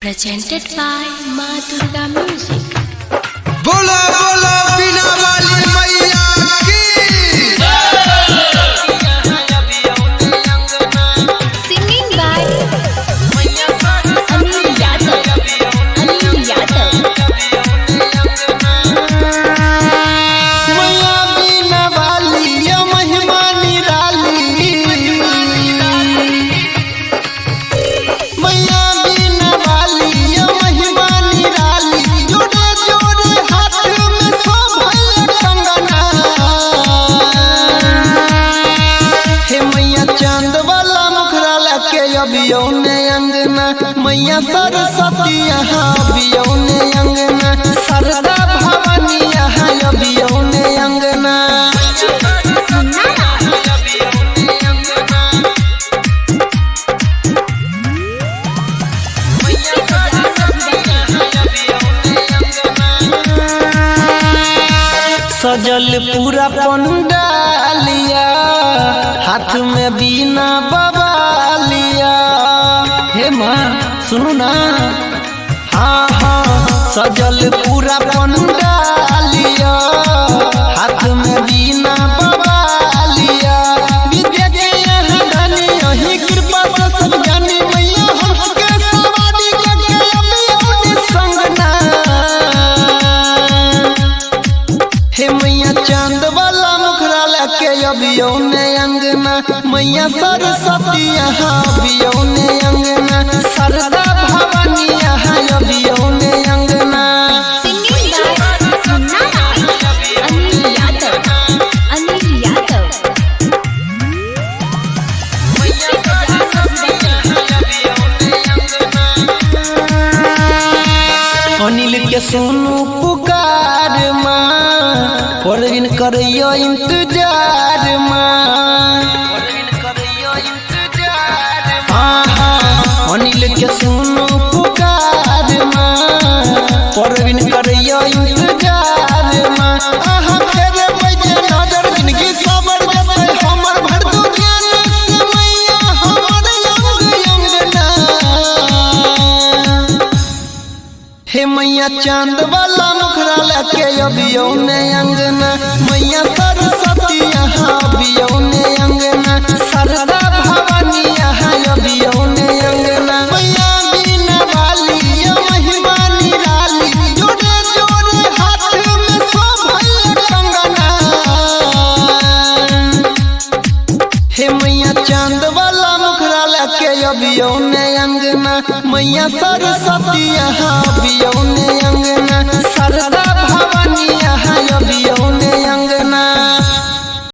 presented by Ma Durga Music. बोलो बोलो बिना वाली मैया की Singing by Anil Yadav. मैया बिना वाली ये महिमा निराली मैया बिना वाली ये महिमा निराली जोड़े जोड़े हाथ में शोभा कंगना हे मैया चांद वाला मुखरा लके अबियो ने अंगना मैया सरस्वती यहाँ अबियो ने अंगना सरदा भवानी यहाँ अबियो ने अंगना सजल पूरा पंडालिया हाथ में बीना बबालिया हे माँ सुनो ना हाँ हाँ सजल पूरा पंडालिया हाथ में बीना बबालिया विद्या के यहाँ धनी यही कृपा से सब जानी मैया हमके सवारी करके अभी संगना हे मैया चांद वाला मुखरा लके अबियो ने अंगना मैया सरस्वती यहाँ अबियो ने अंगना सरदा भवानी यहाँ अबियो ने अंगना Singing by Anil Yadav. Anil के सुनू पुकार माँ परवीन करियो इंतजार माँ हाँ हाँ अनिल के सुनू पुकार माँ परवीन करियो इंतजार माँ आहा तेरे बजे नजर जिंदगी सबर जते हमर भर दू ज्ञान से मैया हमर अंगना हे मैया चांद वाला मुखरा लके अबियो ने अंगना मैया सरस्वती यहाँ अबियो ने अंगना सरदा भवानी यहाँ अबियो ने अंगना मैया बिना वाली ये महिमा निराली जोड़े जोड़े हाथ में शोभा कंगना हे मैया चांद वाला मुखरा लके अबियो ने अंगना मैया सरस्वती यहाँ